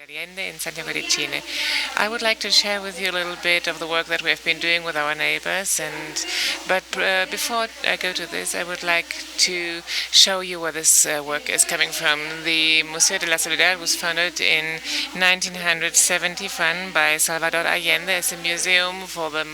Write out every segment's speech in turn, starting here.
Allende in Santiago de Chile. I would like to share with you a little bit of the work that we have been doing with our neighbors. But before I go to this, I would like to show you where this work is coming from. The Museo de la Solidaridad was founded in 1971 by Salvador Allende as a museum for the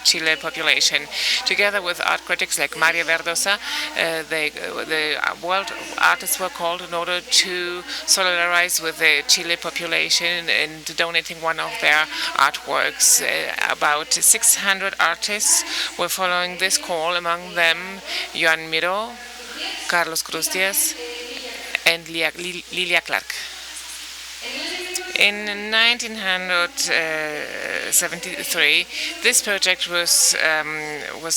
Chile population. Together with art critics like Mario Verdosa, the world artists were called in order to solidarize with the Chile population and donating one of their artworks. About 600 artists were following this call, among them Joan Miró, Carlos Cruz Diaz, and Lilia Clark. In 1973, this project was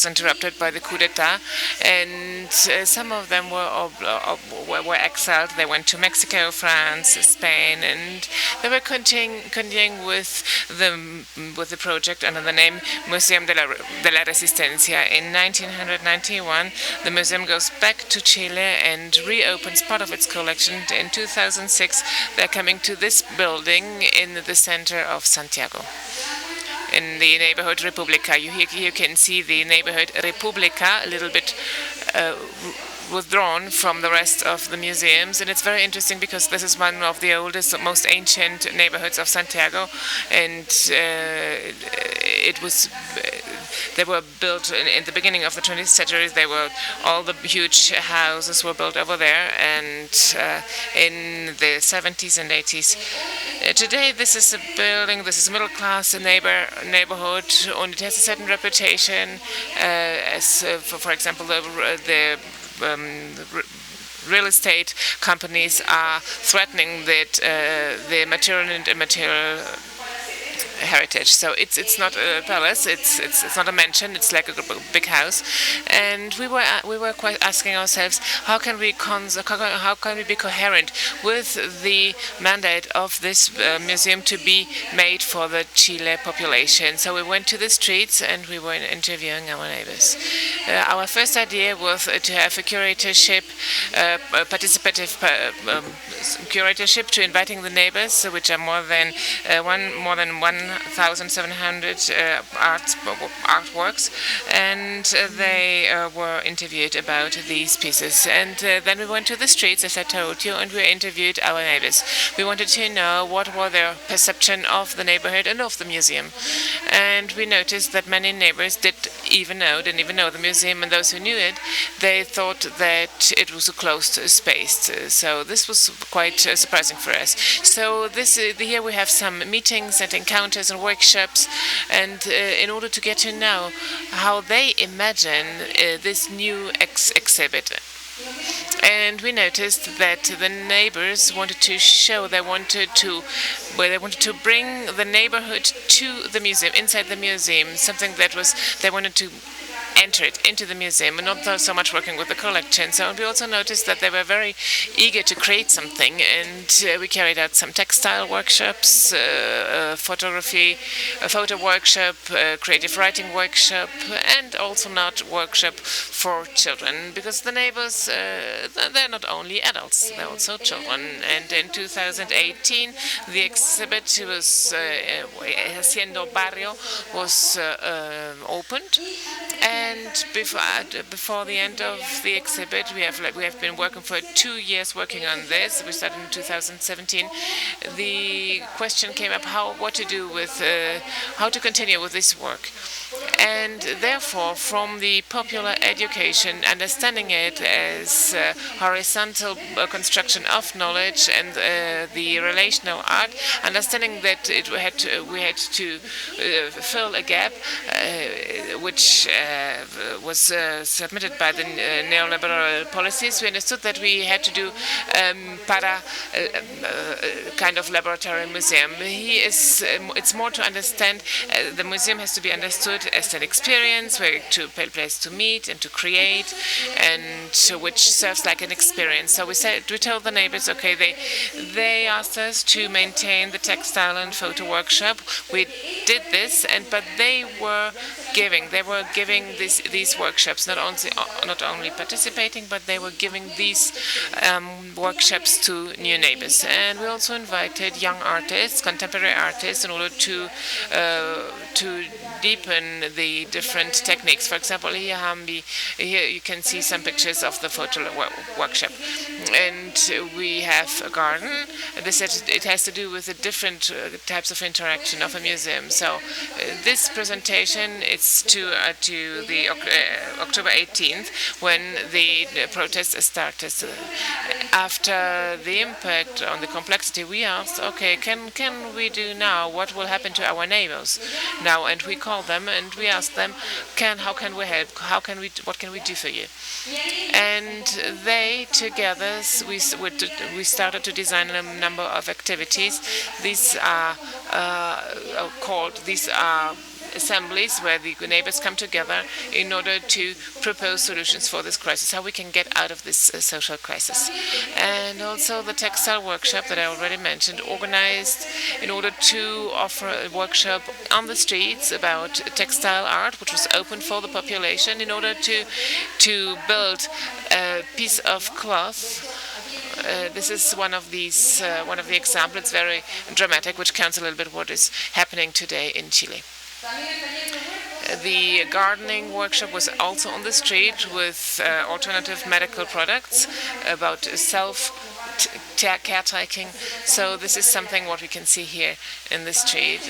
interrupted by the coup d'état, and some of them were exiled. They went to Mexico, France, Spain, and they were continuing with the project under the name Museo de la Resistencia. In 1991, the museum goes back to Chile and reopens part of its collection. In 2006, they're coming to this building in the center of Santiago, in the neighborhood República. You can see the neighborhood República a little bit withdrawn from the rest of the museums, and it's very interesting because this is one of the oldest, most ancient neighborhoods of Santiago, and they were built in the beginning of the 20th century. All the huge houses were built over there, and in the 70s and 80s. Today, this is a building. This is a middle-class neighborhood, and it has a certain reputation, as for example, the real estate companies are threatening that the material and immaterial heritage. So it's not a palace. It's not a mansion. It's like a big house. And we were quite asking ourselves, how can we be coherent with the mandate of this museum to be made for the Chile population? So we went to the streets and we were interviewing our neighbors. Our first idea was to have a curatorship, participative curatorship, to inviting the neighbors, which are more than 1,700 artworks, and they were interviewed about these pieces. And then we went to the streets, as I told you, and we interviewed our neighbors. We wanted to know what were their perception of the neighborhood and of the museum. And we noticed that many neighbors didn't even know the museum, and those who knew it, they thought that it was a closed space. So this was quite surprising for us. So here we have some meetings and encounters and workshops, and in order to get to know how they imagine this new exhibit. And we noticed that the neighbors wanted to bring the neighborhood to the museum, inside the museum, something that they wanted to enter it into the museum, and not so much working with the collection. So we also noticed that they were very eager to create something, and we carried out some textile workshops, a photo workshop, creative writing workshop, and also an art workshop for children, because the neighbors, they're not only adults, they're also children. And in 2018, the exhibit was Haciendo Barrio was opened. And before the end of the exhibit, we have been working for 2 years working on this. We started in 2017. The question came up how to continue with this work. And therefore, from the popular education, understanding it as horizontal construction of knowledge, and the relational art, understanding that we had to fill a gap which was submitted by the neoliberal policies. We understood that we had to do kind of laboratory museum. It's more to understand. The museum has to be understood as just an experience, a place to meet and to create, and which serves like an experience. So we told the neighbors, okay, they asked us to maintain the textile and photo workshop. We did this, but they were giving these workshops, not only participating, but they were giving these workshops to new neighbors. And we also invited young artists, contemporary artists, in order to deepen the different techniques. For example, here you can see some pictures of the photo workshop. And we have a garden. It has to do with the different types of interaction of a museum. So this presentation is to the October 18th, when the protests started. After the impact on the complexity, we asked, okay, can we do now? What will happen to our neighbors now? And we called them and we asked them, how can we help? What can we do for you? And they together, we started to design a number of activities. These are assemblies where the neighbors come together in order to propose solutions for this crisis, how we can get out of this social crisis. And also the textile workshop that I already mentioned, organized in order to offer a workshop on the streets about textile art, which was open for the population, in order to build a piece of cloth. This is one of the examples. It's very dramatic, which counts a little bit what is happening today in Chile. The gardening workshop was also on the street with alternative medical products about caretaking. So this is something what we can see here in the street.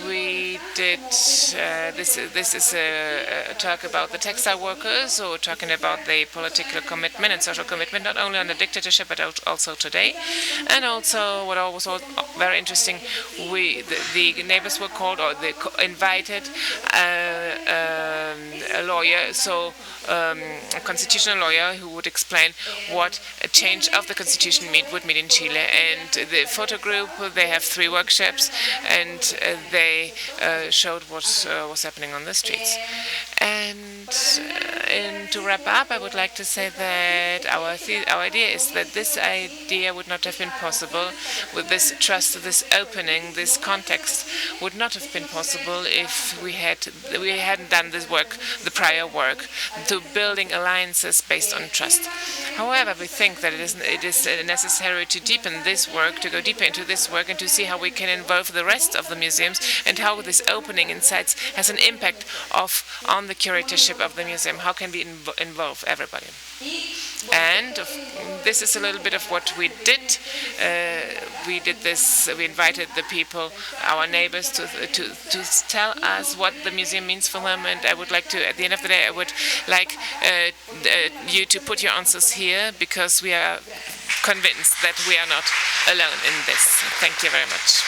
We did this is a talk about the textile workers, or talking about the political commitment and social commitment, not only on the dictatorship but also today. And also what was very interesting, the neighbors were called, or they invited a lawyer, so a constitutional lawyer who would explain what a change of the constitution would mean in Chile. And the photo group, they have 3 workshops, and they showed what was happening on the streets. And to wrap up, I would like to say that our idea is that this idea would not have been possible with this trust, this opening, this context would not have been possible if we hadn't done this work, the prior work, to building alliances based on trust. However, we think that it is necessary to deepen this work, to go deeper into this work, and to see how we can involve the rest of the museums, and how this opening insights has an impact on the curatorship of the museum. How can we involve everybody? And this is a little bit of what we did. We did this. We invited the people, our neighbors, to tell us what the museum means for them. And I would like to, at the end of the day, I would like you to put your answers here, because we are convinced that we are not alone in this. Thank you very much.